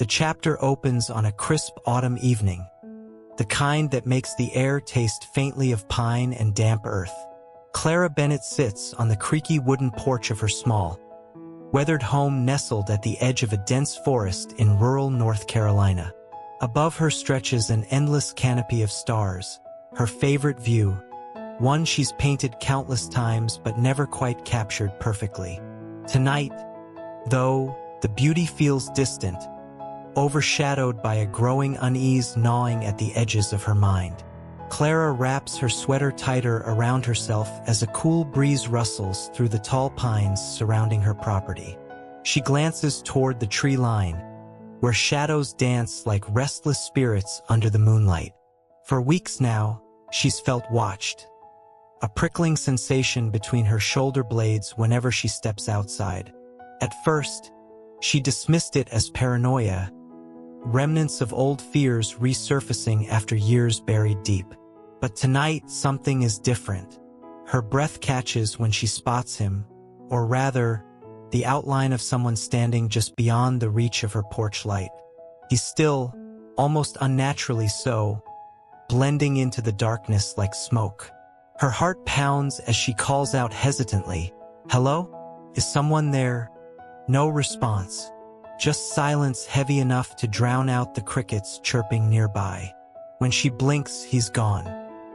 The chapter opens on a crisp autumn evening, the kind that makes the air taste faintly of pine and damp earth. Clara Bennett sits on the creaky wooden porch of her small, weathered home nestled at the edge of a dense forest in rural North Carolina. Above her stretches an endless canopy of stars, her favorite view, one she's painted countless times but never quite captured perfectly. Tonight, though, the beauty feels distant, overshadowed by a growing unease gnawing at the edges of her mind. Clara wraps her sweater tighter around herself as a cool breeze rustles through the tall pines surrounding her property. She glances toward the tree line, where shadows dance like restless spirits under the moonlight. For weeks now, she's felt watched, a prickling sensation between her shoulder blades whenever she steps outside. At first, she dismissed it as paranoia, remnants of old fears resurfacing after years buried deep. But tonight, something is different. Her breath catches when she spots him, or rather, the outline of someone standing just beyond the reach of her porch light. He's still, almost unnaturally so, blending into the darkness like smoke. Her heart pounds as she calls out hesitantly, "Hello? Is someone there?" No response. Just silence heavy enough to drown out the crickets chirping nearby. When she blinks, he's gone.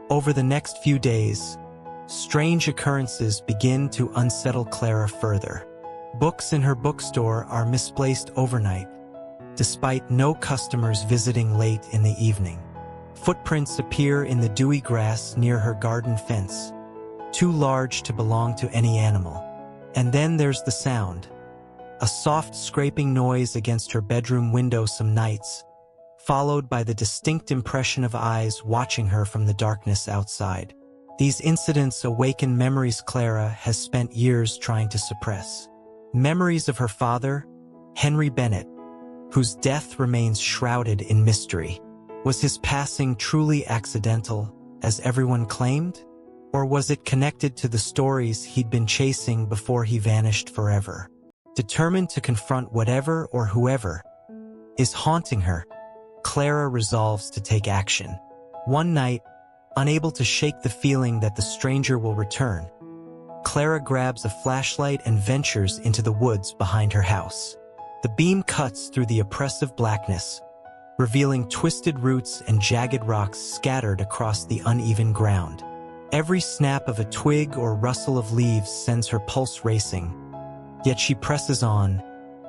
Over the next few days, strange occurrences begin to unsettle Clara further. Books in her bookstore are misplaced overnight, despite no customers visiting late in the evening. Footprints appear in the dewy grass near her garden fence, too large to belong to any animal. And then there's the sound, a soft scraping noise against her bedroom window some nights, followed by the distinct impression of eyes watching her from the darkness outside. These incidents awaken memories Clara has spent years trying to suppress. Memories of her father, Henry Bennett, whose death remains shrouded in mystery. Was his passing truly accidental, as everyone claimed? Or was it connected to the stories he'd been chasing before he vanished forever? Determined to confront whatever or whoever is haunting her, Clara resolves to take action. One night, unable to shake the feeling that the stranger will return, Clara grabs a flashlight and ventures into the woods behind her house. The beam cuts through the oppressive blackness, revealing twisted roots and jagged rocks scattered across the uneven ground. Every snap of a twig or rustle of leaves sends her pulse racing, yet she presses on,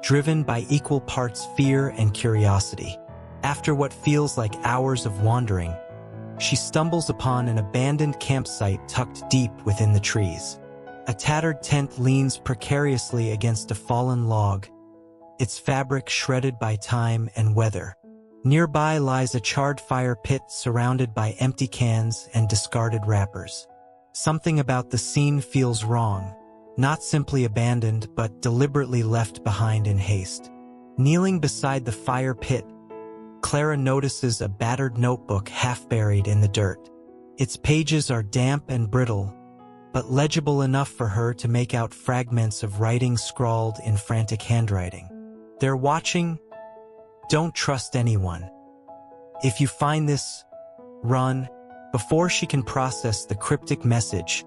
driven by equal parts fear and curiosity. After what feels like hours of wandering, she stumbles upon an abandoned campsite tucked deep within the trees. A tattered tent leans precariously against a fallen log, its fabric shredded by time and weather. Nearby lies a charred fire pit surrounded by empty cans and discarded wrappers. Something about the scene feels wrong, not simply abandoned but deliberately left behind in haste. Kneeling beside the fire pit, Clara notices a battered notebook half buried in the dirt. Its pages are damp and brittle, but legible enough for her to make out fragments of writing scrawled in frantic handwriting. They're watching. Don't trust anyone. If you find this, run. Before she can process the cryptic message,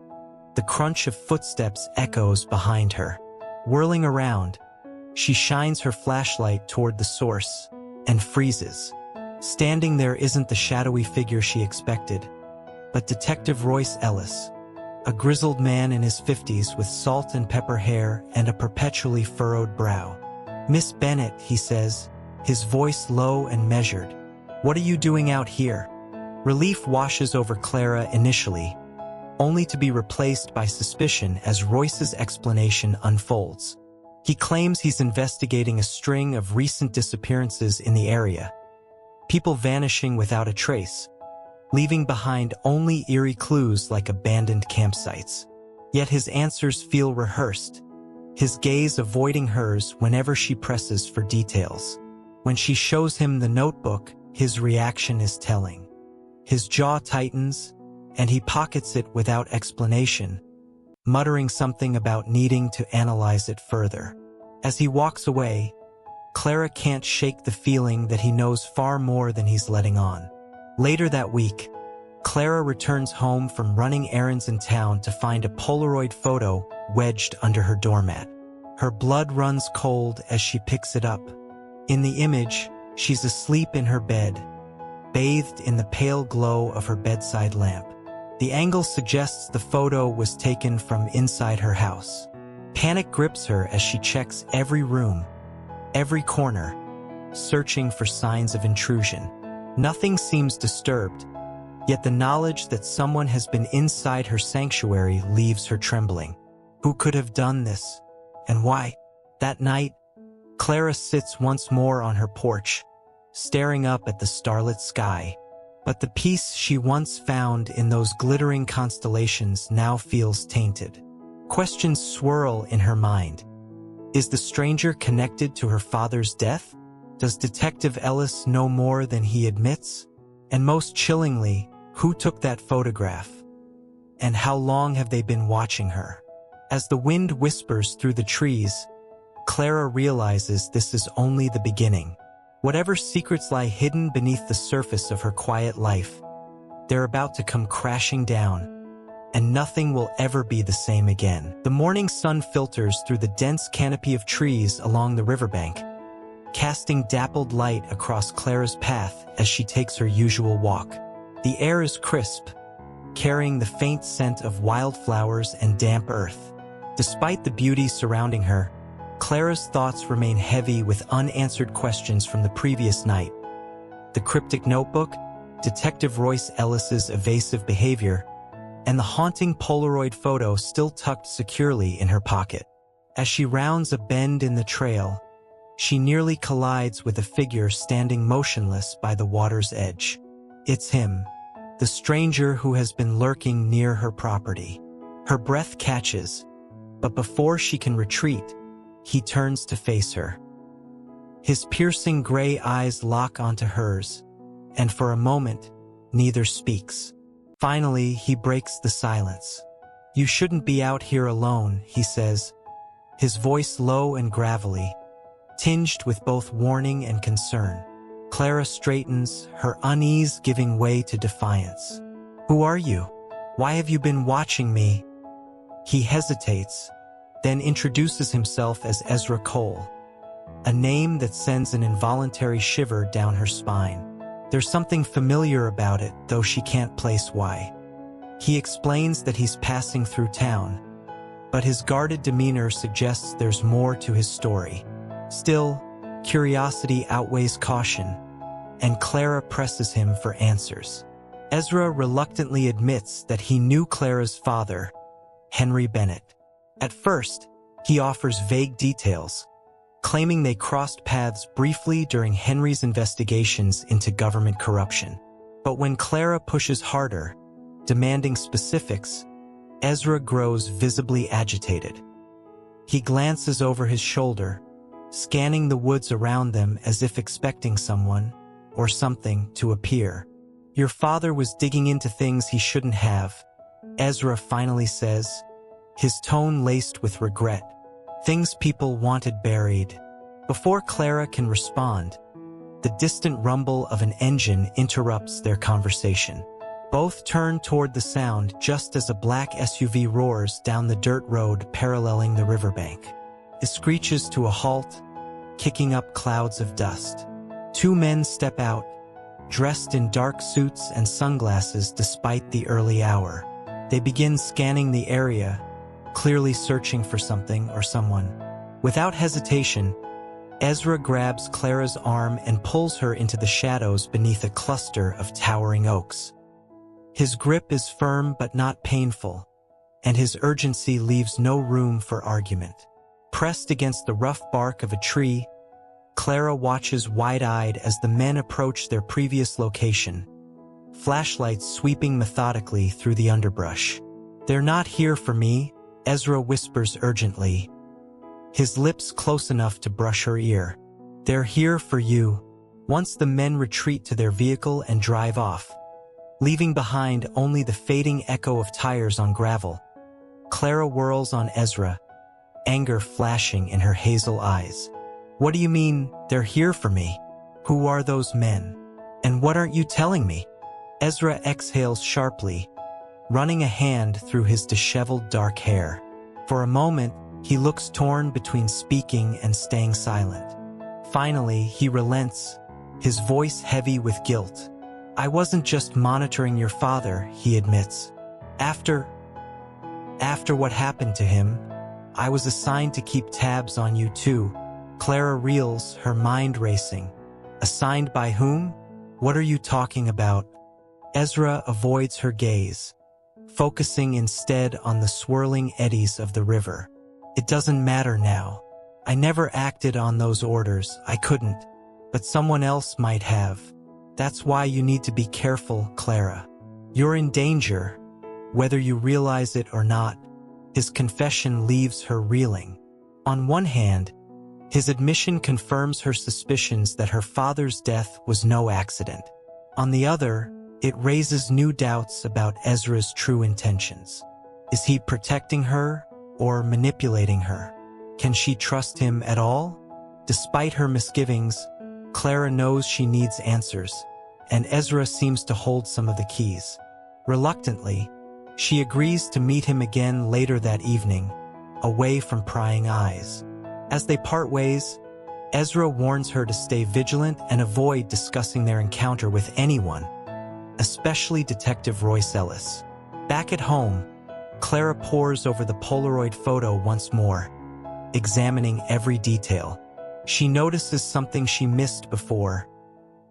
the crunch of footsteps echoes behind her. Whirling around, she shines her flashlight toward the source and freezes. Standing there isn't the shadowy figure she expected, but Detective Royce Ellis, a grizzled man in his 50s with salt and pepper hair and a perpetually furrowed brow. "Miss Bennett," he says, his voice low and measured. "What are you doing out here?" Relief washes over Clara initially, only to be replaced by suspicion as Royce's explanation unfolds. He claims he's investigating a string of recent disappearances in the area, people vanishing without a trace, leaving behind only eerie clues like abandoned campsites. Yet his answers feel rehearsed, his gaze avoiding hers whenever she presses for details. When she shows him the notebook, his reaction is telling. His jaw tightens, and he pockets it without explanation, muttering something about needing to analyze it further. As he walks away, Clara can't shake the feeling that he knows far more than he's letting on. Later that week, Clara returns home from running errands in town to find a Polaroid photo wedged under her doormat. Her blood runs cold as she picks it up. In the image, she's asleep in her bed, bathed in the pale glow of her bedside lamp. The angle suggests the photo was taken from inside her house. Panic grips her as she checks every room, every corner, searching for signs of intrusion. Nothing seems disturbed, yet the knowledge that someone has been inside her sanctuary leaves her trembling. Who could have done this, and why? That night, Clara sits once more on her porch, staring up at the starlit sky. But the peace she once found in those glittering constellations now feels tainted. Questions swirl in her mind. Is the stranger connected to her father's death? Does Detective Ellis know more than he admits? And most chillingly, who took that photograph? And how long have they been watching her? As the wind whispers through the trees, Clara realizes this is only the beginning. Whatever secrets lie hidden beneath the surface of her quiet life, they're about to come crashing down, and nothing will ever be the same again. The morning sun filters through the dense canopy of trees along the riverbank, casting dappled light across Clara's path as she takes her usual walk. The air is crisp, carrying the faint scent of wildflowers and damp earth. Despite the beauty surrounding her, Clara's thoughts remain heavy with unanswered questions from the previous night. The cryptic notebook, Detective Royce Ellis's evasive behavior, and the haunting Polaroid photo still tucked securely in her pocket. As she rounds a bend in the trail, she nearly collides with a figure standing motionless by the water's edge. It's him, the stranger who has been lurking near her property. Her breath catches, but before she can retreat, he turns to face her. His piercing gray eyes lock onto hers, and for a moment, neither speaks. Finally, he breaks the silence. "You shouldn't be out here alone," he says, his voice low and gravelly, tinged with both warning and concern. Clara straightens, her unease giving way to defiance. "Who are you? Why have you been watching me?" He hesitates, then introduces himself as Ezra Cole, a name that sends an involuntary shiver down her spine. There's something familiar about it, though she can't place why. He explains that he's passing through town, but his guarded demeanor suggests there's more to his story. Still, curiosity outweighs caution, and Clara presses him for answers. Ezra reluctantly admits that he knew Clara's father, Henry Bennett. At first, he offers vague details, claiming they crossed paths briefly during Henry's investigations into government corruption. But when Clara pushes harder, demanding specifics, Ezra grows visibly agitated. He glances over his shoulder, scanning the woods around them as if expecting someone, or something, to appear. "Your father was digging into things he shouldn't have," Ezra finally says, his tone laced with regret. "Things people wanted buried." Before Clara can respond, the distant rumble of an engine interrupts their conversation. Both turn toward the sound just as a black SUV roars down the dirt road paralleling the riverbank. It screeches to a halt, kicking up clouds of dust. Two men step out, dressed in dark suits and sunglasses despite the early hour. They begin scanning the area, clearly searching for something or someone. Without hesitation, Ezra grabs Clara's arm and pulls her into the shadows beneath a cluster of towering oaks. His grip is firm but not painful, and his urgency leaves no room for argument. Pressed against the rough bark of a tree, Clara watches wide-eyed as the men approach their previous location, flashlights sweeping methodically through the underbrush. "They're not here for me," Ezra whispers urgently, his lips close enough to brush her ear. "They're here for you." Once the men retreat to their vehicle and drive off, leaving behind only the fading echo of tires on gravel, Clara whirls on Ezra, anger flashing in her hazel eyes. What do you mean, they're here for me? Who are those men? And what aren't you telling me? Ezra exhales sharply, running a hand through his disheveled dark hair. For a moment, he looks torn between speaking and staying silent. Finally, he relents, his voice heavy with guilt. I wasn't just monitoring your father, he admits. After what happened to him, I was assigned to keep tabs on you too. Clara reels, her mind racing. Assigned by whom? What are you talking about? Ezra avoids her gaze, focusing instead on the swirling eddies of the river. It doesn't matter now. I never acted on those orders, I couldn't. But someone else might have. That's why you need to be careful, Clara. You're in danger, whether you realize it or not. His confession leaves her reeling. On one hand, his admission confirms her suspicions that her father's death was no accident. On the other, it raises new doubts about Ezra's true intentions. Is he protecting her or manipulating her? Can she trust him at all? Despite her misgivings, Clara knows she needs answers, and Ezra seems to hold some of the keys. Reluctantly, she agrees to meet him again later that evening, away from prying eyes. As they part ways, Ezra warns her to stay vigilant and avoid discussing their encounter with anyone, especially Detective Royce Ellis. Back at home, Clara pores over the Polaroid photo once more, examining every detail. She notices something she missed before: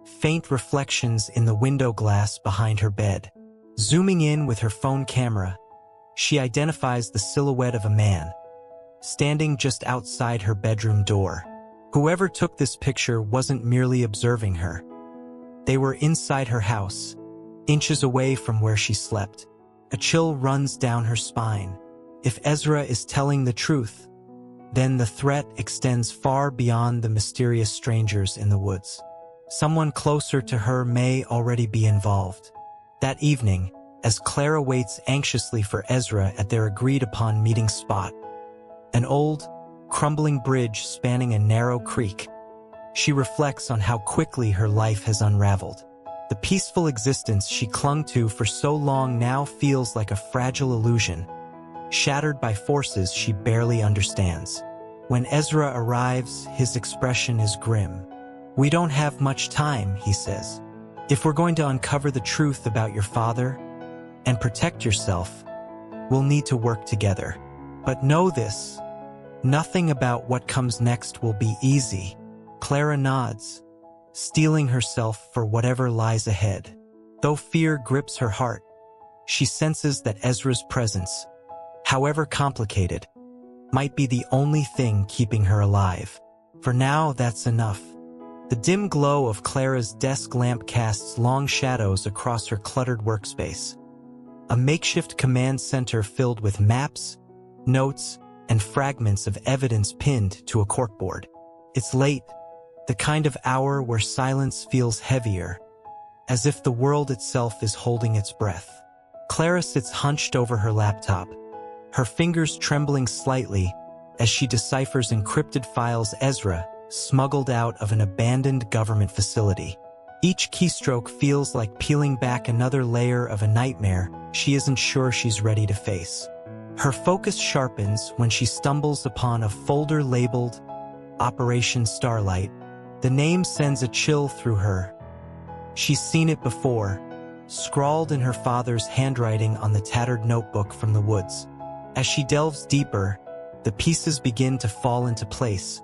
faint reflections in the window glass behind her bed. Zooming in with her phone camera, she identifies the silhouette of a man, standing just outside her bedroom door. Whoever took this picture wasn't merely observing her. They were inside her house, inches away from where she slept. A chill runs down her spine. If Ezra is telling the truth, then the threat extends far beyond the mysterious strangers in the woods. Someone closer to her may already be involved. That evening, as Clara waits anxiously for Ezra at their agreed-upon meeting spot, an old, crumbling bridge spanning a narrow creek, she reflects on how quickly her life has unraveled. The peaceful existence she clung to for so long now feels like a fragile illusion, shattered by forces she barely understands. When Ezra arrives, his expression is grim. We don't have much time, he says. If we're going to uncover the truth about your father and protect yourself, we'll need to work together. But know this, nothing about what comes next will be easy. Clara nods, steeling herself for whatever lies ahead. Though fear grips her heart, she senses that Ezra's presence, however complicated, might be the only thing keeping her alive. For now, that's enough. The dim glow of Clara's desk lamp casts long shadows across her cluttered workspace. A makeshift command center filled with maps, notes, and fragments of evidence pinned to a corkboard. It's late, the kind of hour where silence feels heavier, as if the world itself is holding its breath. Clara sits hunched over her laptop, her fingers trembling slightly as she deciphers encrypted files Ezra smuggled out of an abandoned government facility. Each keystroke feels like peeling back another layer of a nightmare she isn't sure she's ready to face. Her focus sharpens when she stumbles upon a folder labeled Operation Starlight. The name sends a chill through her. She's seen it before, scrawled in her father's handwriting on the tattered notebook from the woods. As she delves deeper, the pieces begin to fall into place.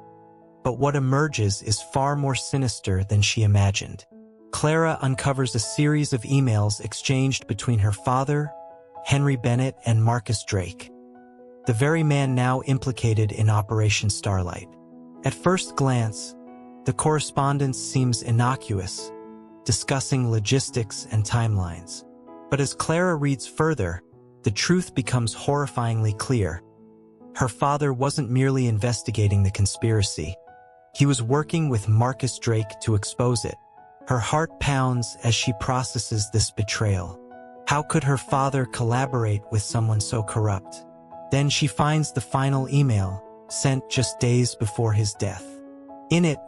But what emerges is far more sinister than she imagined. Clara uncovers a series of emails exchanged between her father, Henry Bennett, and Marcus Drake, the very man now implicated in Operation Starlight. At first glance, the correspondence seems innocuous, discussing logistics and timelines. But as Clara reads further, the truth becomes horrifyingly clear. Her father wasn't merely investigating the conspiracy. He was working with Marcus Drake to expose it. Her heart pounds as she processes this betrayal. How could her father collaborate with someone so corrupt? Then she finds the final email, sent just days before his death. In it,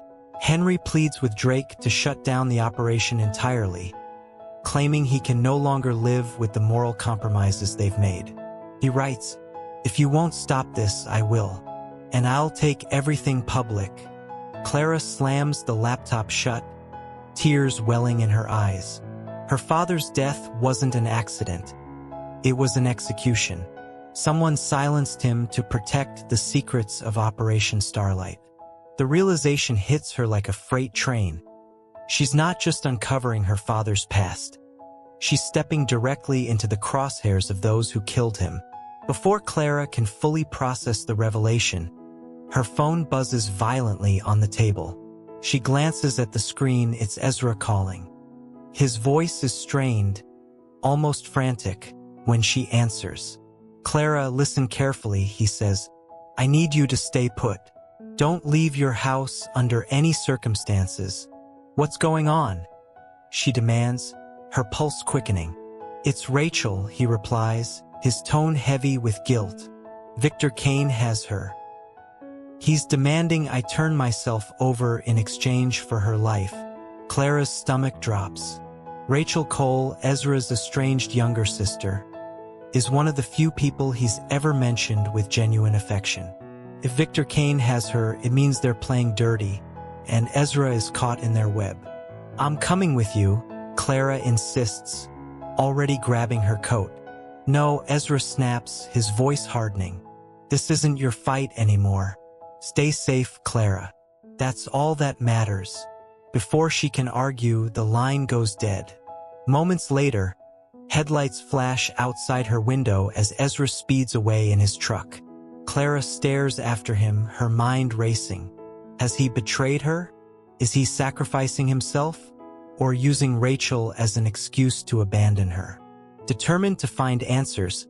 Henry pleads with Drake to shut down the operation entirely, claiming he can no longer live with the moral compromises they've made. He writes, "If you won't stop this, I will. And I'll take everything public." Clara slams the laptop shut, tears welling in her eyes. Her father's death wasn't an accident. It was an execution. Someone silenced him to protect the secrets of Operation Starlight. The realization hits her like a freight train. She's not just uncovering her father's past. She's stepping directly into the crosshairs of those who killed him. Before Clara can fully process the revelation, her phone buzzes violently on the table. She glances at the screen. It's Ezra calling. His voice is strained, almost frantic, when she answers. "Clara, listen carefully," he says. "I need you to stay put. Don't leave your house under any circumstances." "What's going on?" she demands, her pulse quickening. "It's Rachel," he replies, his tone heavy with guilt. "Victor Kane has her. He's demanding I turn myself over in exchange for her life." Clara's stomach drops. Rachel Cole, Ezra's estranged younger sister, is one of the few people he's ever mentioned with genuine affection. If Victor Kane has her, it means they're playing dirty, and Ezra is caught in their web. "I'm coming with you," Clara insists, already grabbing her coat. "No," Ezra snaps, his voice hardening. "This isn't your fight anymore. Stay safe, Clara. That's all that matters." Before she can argue, the line goes dead. Moments later, headlights flash outside her window as Ezra speeds away in his truck. Clara stares after him, her mind racing. Has he betrayed her? Is he sacrificing himself? Or using Rachel as an excuse to abandon her? Determined to find answers,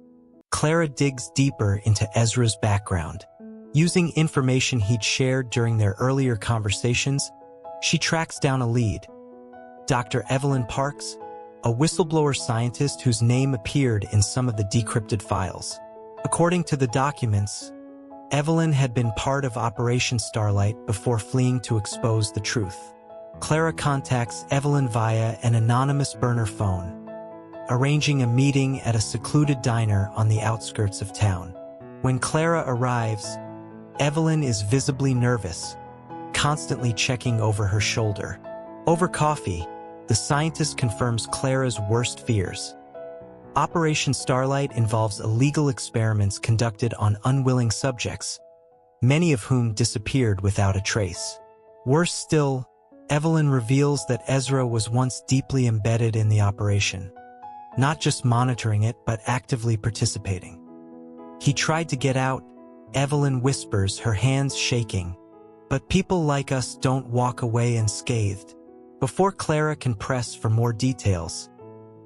Clara digs deeper into Ezra's background. Using information he'd shared during their earlier conversations, she tracks down a lead. Dr. Evelyn Parks, a whistleblower scientist whose name appeared in some of the decrypted files. According to the documents, Evelyn had been part of Operation Starlight before fleeing to expose the truth. Clara contacts Evelyn via an anonymous burner phone, arranging a meeting at a secluded diner on the outskirts of town. When Clara arrives, Evelyn is visibly nervous, constantly checking over her shoulder. Over coffee, the scientist confirms Clara's worst fears. Operation Starlight involves illegal experiments conducted on unwilling subjects, many of whom disappeared without a trace. Worse still, Evelyn reveals that Ezra was once deeply embedded in the operation, not just monitoring it but actively participating. "He tried to get out," Evelyn whispers, her hands shaking. "But people like us don't walk away unscathed." Before Clara can press for more details,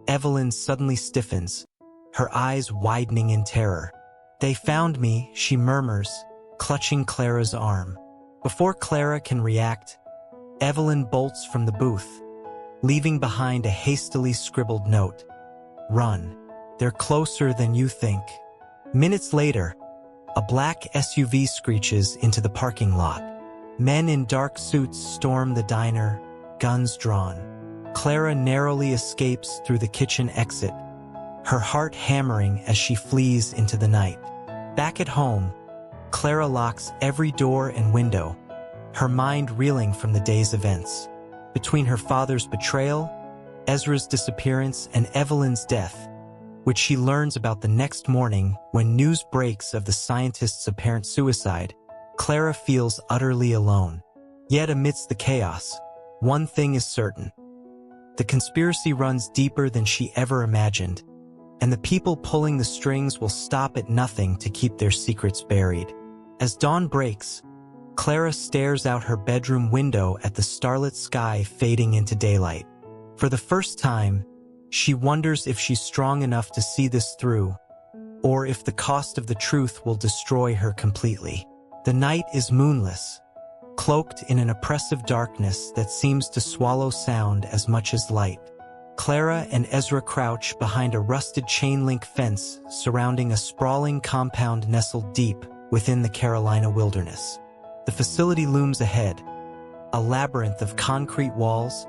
Evelyn suddenly stiffens, her eyes widening in terror. "They found me," she murmurs, clutching Clara's arm. Before Clara can react, Evelyn bolts from the booth, leaving behind a hastily scribbled note. "Run. They're closer than you think." Minutes later, a black SUV screeches into the parking lot. Men in dark suits storm the diner, guns drawn. Clara narrowly escapes through the kitchen exit, her heart hammering as she flees into the night. Back at home, Clara locks every door and window, her mind reeling from the day's events. Between her father's betrayal, Ezra's disappearance, and Evelyn's death, which she learns about the next morning when news breaks of the scientist's apparent suicide, Clara feels utterly alone. Yet amidst the chaos, one thing is certain. The conspiracy runs deeper than she ever imagined, and the people pulling the strings will stop at nothing to keep their secrets buried. As dawn breaks, Clara stares out her bedroom window at the starlit sky fading into daylight. For the first time, she wonders if she's strong enough to see this through, or if the cost of the truth will destroy her completely. The night is moonless, cloaked in an oppressive darkness that seems to swallow sound as much as light. Clara and Ezra crouch behind a rusted chain-link fence surrounding a sprawling compound nestled deep within the Carolina wilderness. The facility looms ahead, a labyrinth of concrete walls,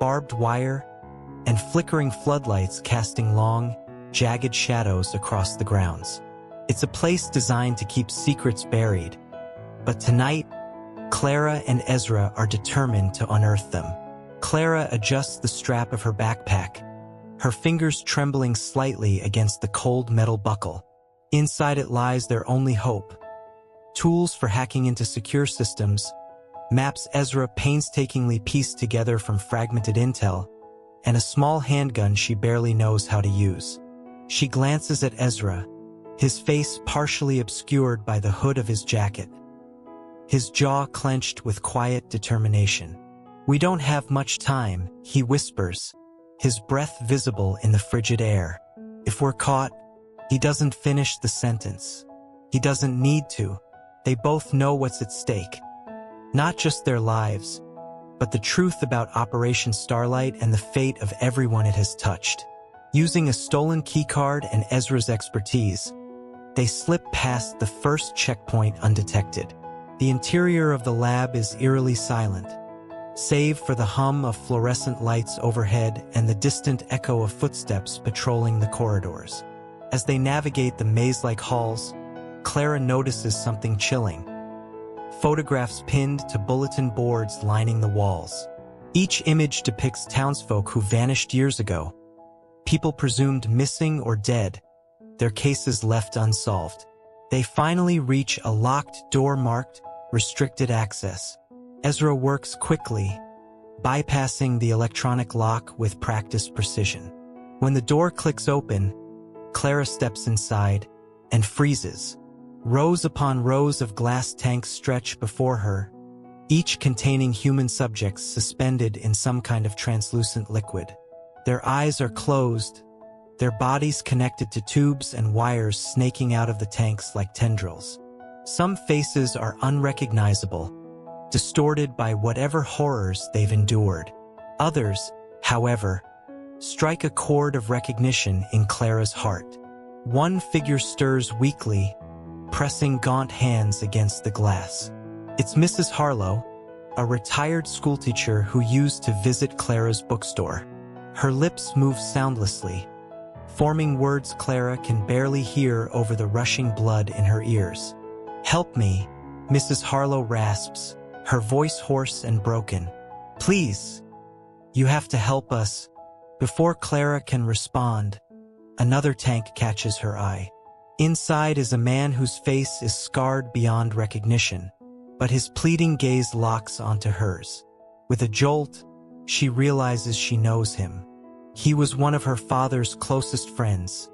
barbed wire, and flickering floodlights casting long, jagged shadows across the grounds. It's a place designed to keep secrets buried, but tonight, Clara and Ezra are determined to unearth them. Clara adjusts the strap of her backpack, her fingers trembling slightly against the cold metal buckle. Inside it lies their only hope: tools for hacking into secure systems, maps Ezra painstakingly pieced together from fragmented intel, and a small handgun she barely knows how to use. She glances at Ezra, his face partially obscured by the hood of his jacket, his jaw clenched with quiet determination. "We don't have much time," he whispers, his breath visible in the frigid air. "If we're caught..." He doesn't finish the sentence. He doesn't need to. They both know what's at stake. Not just their lives, but the truth about Operation Starlight and the fate of everyone it has touched. Using a stolen keycard and Ezra's expertise, they slip past the first checkpoint undetected. The interior of the lab is eerily silent, save for the hum of fluorescent lights overhead and the distant echo of footsteps patrolling the corridors. As they navigate the maze-like halls, Clara notices something chilling: photographs pinned to bulletin boards lining the walls. Each image depicts townsfolk who vanished years ago, people presumed missing or dead, their cases left unsolved. They finally reach a locked door marked "Restricted Access." Ezra works quickly, bypassing the electronic lock with practiced precision. When the door clicks open, Clara steps inside and freezes. Rows upon rows of glass tanks stretch before her, each containing human subjects suspended in some kind of translucent liquid. Their eyes are closed, their bodies connected to tubes and wires snaking out of the tanks like tendrils. Some faces are unrecognizable, distorted by whatever horrors they've endured. Others, however, strike a chord of recognition in Clara's heart. One figure stirs weakly, pressing gaunt hands against the glass. It's Mrs. Harlow, a retired schoolteacher who used to visit Clara's bookstore. Her lips move soundlessly, forming words Clara can barely hear over the rushing blood in her ears. "Help me," Mrs. Harlow rasps, her voice hoarse and broken. "Please, you have to help us." Before Clara can respond, another tank catches her eye. Inside is a man whose face is scarred beyond recognition, but his pleading gaze locks onto hers. With a jolt, she realizes she knows him. He was one of her father's closest friends,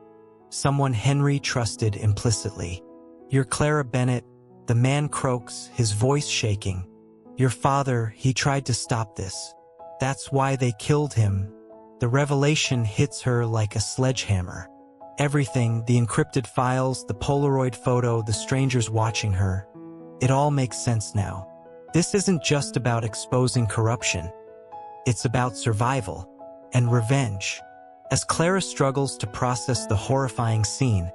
someone Henry trusted implicitly. "You're Clara Bennett," the man croaks, his voice shaking. "Your father, he tried to stop this. That's why they killed him." The revelation hits her like a sledgehammer. Everything, the encrypted files, the Polaroid photo, the strangers watching her, it all makes sense now. This isn't just about exposing corruption. It's about survival and revenge. As Clara struggles to process the horrifying scene,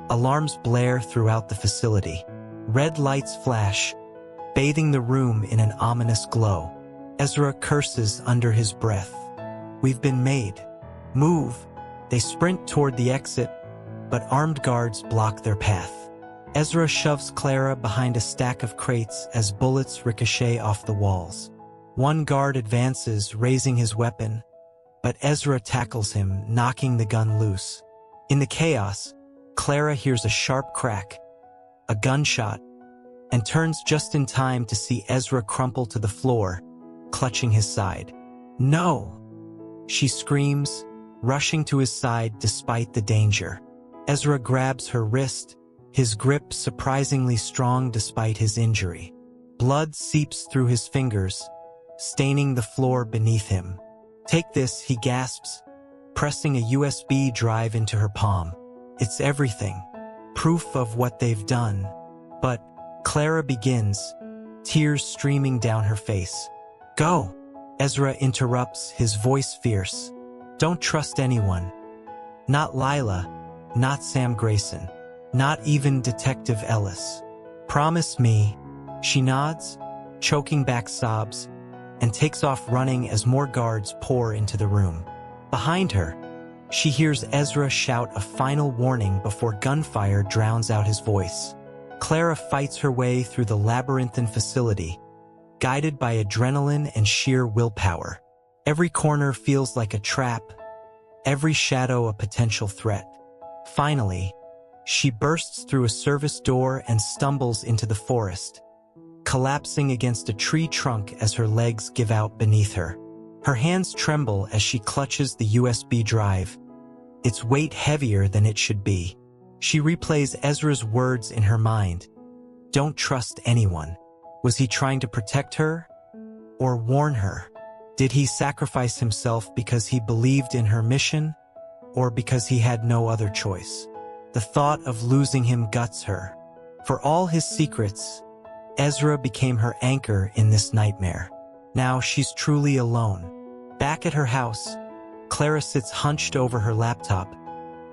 alarms blare throughout the facility. Red lights flash, bathing the room in an ominous glow. Ezra curses under his breath. "We've been made. Move." They sprint toward the exit, but armed guards block their path. Ezra shoves Clara behind a stack of crates as bullets ricochet off the walls. One guard advances, raising his weapon, but Ezra tackles him, knocking the gun loose. In the chaos, Clara hears a sharp crack, a gunshot, and turns just in time to see Ezra crumple to the floor, clutching his side. "No!" she screams, rushing to his side despite the danger. Ezra grabs her wrist, his grip surprisingly strong despite his injury. Blood seeps through his fingers, staining the floor beneath him. "Take this," he gasps, pressing a USB drive into her palm. "It's everything. Proof of what they've done." But Clara begins, tears streaming down her face. "Go!" Ezra interrupts, his voice fierce. "Don't trust anyone. Not Lila, not Sam Grayson, not even Detective Ellis. Promise me." She nods, choking back sobs, and takes off running as more guards pour into the room. Behind her, she hears Ezra shout a final warning before gunfire drowns out his voice. Clara fights her way through the labyrinthine facility, guided by adrenaline and sheer willpower. Every corner feels like a trap, every shadow a potential threat. Finally, she bursts through a service door and stumbles into the forest, collapsing against a tree trunk as her legs give out beneath her. Her hands tremble as she clutches the USB drive, its weight heavier than it should be. She replays Ezra's words in her mind. Don't trust anyone. Was he trying to protect her or warn her? Did he sacrifice himself because he believed in her mission or because he had no other choice? The thought of losing him guts her. For all his secrets, Ezra became her anchor in this nightmare. Now she's truly alone. Back at her house, Clara sits hunched over her laptop,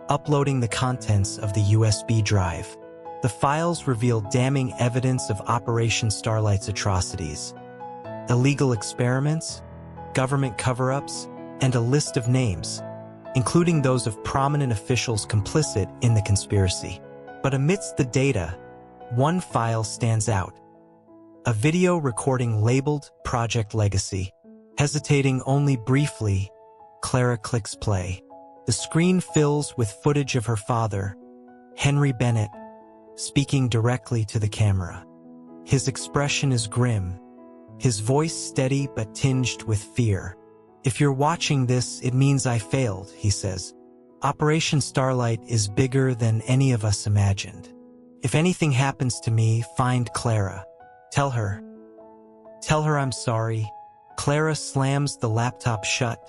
uploading the contents of the USB drive. The files reveal damning evidence of Operation Starlight's atrocities. Illegal experiments, government cover-ups, and a list of names, including those of prominent officials complicit in the conspiracy. But amidst the data, one file stands out. A video recording labeled Project Legacy. Hesitating only briefly, Clara clicks play. The screen fills with footage of her father, Henry Bennett, speaking directly to the camera. His expression is grim, his voice steady but tinged with fear. If you're watching this, it means I failed, he says. Operation Starlight is bigger than any of us imagined. If anything happens to me, find Clara. Tell her I'm sorry. Clara slams the laptop shut,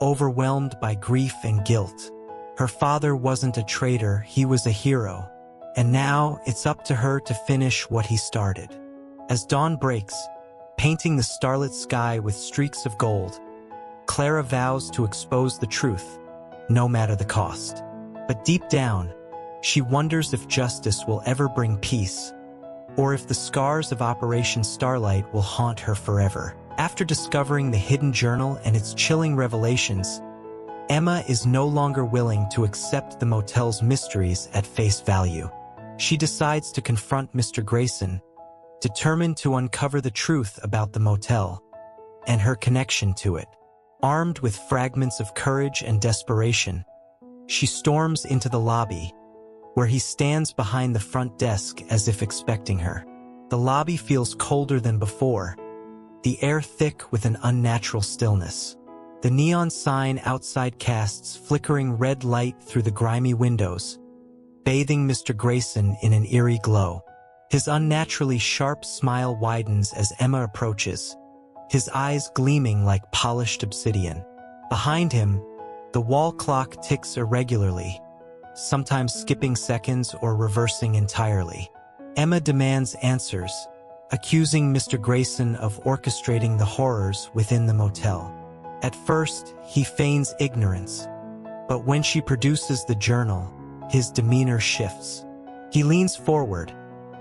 overwhelmed by grief and guilt. Her father wasn't a traitor, he was a hero. And now it's up to her to finish what he started. As dawn breaks, painting the starlit sky with streaks of gold, Clara vows to expose the truth, no matter the cost. But deep down, she wonders if justice will ever bring peace, or if the scars of Operation Starlight will haunt her forever. After discovering the hidden journal and its chilling revelations, Emma is no longer willing to accept the motel's mysteries at face value. She decides to confront Mr. Grayson, determined to uncover the truth about the motel and her connection to it. Armed with fragments of courage and desperation, she storms into the lobby, where he stands behind the front desk as if expecting her. The lobby feels colder than before, the air thick with an unnatural stillness. The neon sign outside casts flickering red light through the grimy windows, bathing Mr. Grayson in an eerie glow. His unnaturally sharp smile widens as Emma approaches, his eyes gleaming like polished obsidian. Behind him, the wall clock ticks irregularly, sometimes skipping seconds or reversing entirely. Emma demands answers, accusing Mr. Grayson of orchestrating the horrors within the motel. At first, he feigns ignorance, but when she produces the journal, his demeanor shifts. He leans forward,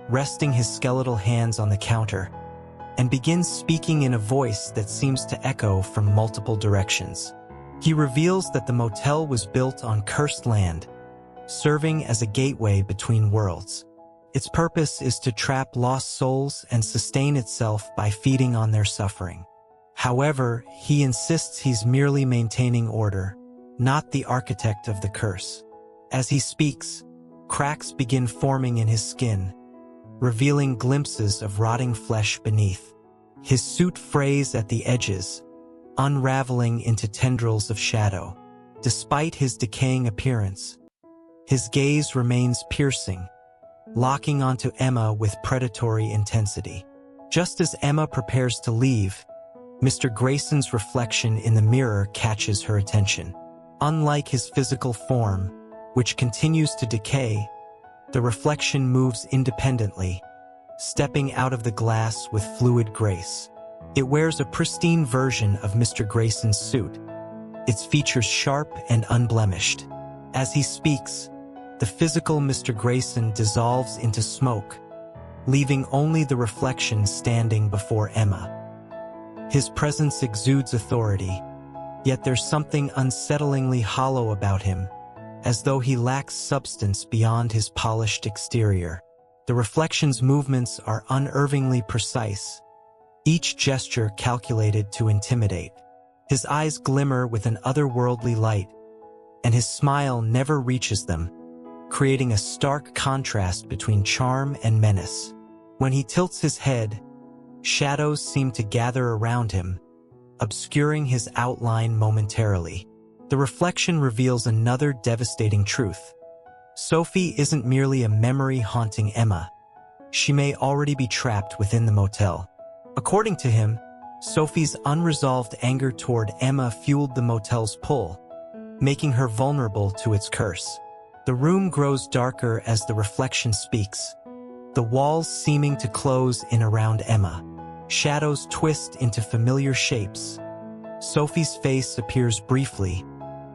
resting his skeletal hands on the counter, and begins speaking in a voice that seems to echo from multiple directions. He reveals that the motel was built on cursed land, serving as a gateway between worlds. Its purpose is to trap lost souls and sustain itself by feeding on their suffering. However, he insists he's merely maintaining order, not the architect of the curse. As he speaks, cracks begin forming in his skin, revealing glimpses of rotting flesh beneath. His suit frays at the edges, unraveling into tendrils of shadow. Despite his decaying appearance, his gaze remains piercing, locking onto Emma with predatory intensity. Just as Emma prepares to leave, Mr. Grayson's reflection in the mirror catches her attention. Unlike his physical form, which continues to decay, the reflection moves independently, stepping out of the glass with fluid grace. It wears a pristine version of Mr. Grayson's suit, its features sharp and unblemished. As he speaks, the physical Mr. Grayson dissolves into smoke, leaving only the reflection standing before Emma. His presence exudes authority, yet there's something unsettlingly hollow about him, as though he lacks substance beyond his polished exterior. The reflection's movements are unervingly precise, each gesture calculated to intimidate. His eyes glimmer with an otherworldly light, and his smile never reaches them, creating a stark contrast between charm and menace. When he tilts his head, shadows seem to gather around him, obscuring his outline momentarily. The reflection reveals another devastating truth. Sophie isn't merely a memory haunting Emma. She may already be trapped within the motel. According to him, Sophie's unresolved anger toward Emma fueled the motel's pull, making her vulnerable to its curse. The room grows darker as the reflection speaks, the walls seeming to close in around Emma. Shadows twist into familiar shapes. Sophie's face appears briefly,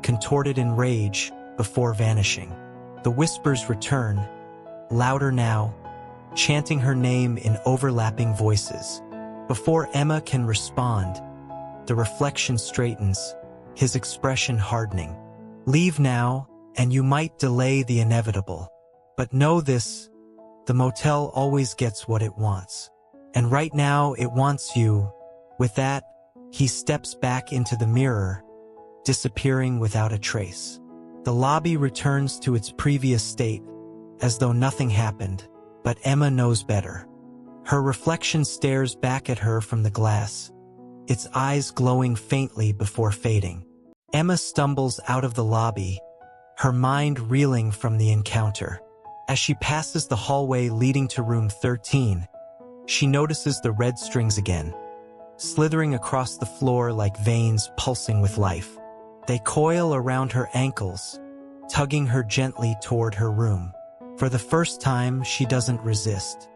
contorted in rage, before vanishing. The whispers return, louder now, chanting her name in overlapping voices. Before Emma can respond, the reflection straightens, his expression hardening. Leave now, and you might delay the inevitable. But know this, the motel always gets what it wants. And right now, it wants you. With that, he steps back into the mirror, disappearing without a trace. The lobby returns to its previous state, as though nothing happened, but Emma knows better. Her reflection stares back at her from the glass, its eyes glowing faintly before fading. Emma stumbles out of the lobby, her mind reeling from the encounter. As she passes the hallway leading to room 13, she notices the red strings again, slithering across the floor like veins pulsing with life. They coil around her ankles, tugging her gently toward her room. For the first time, she doesn't resist.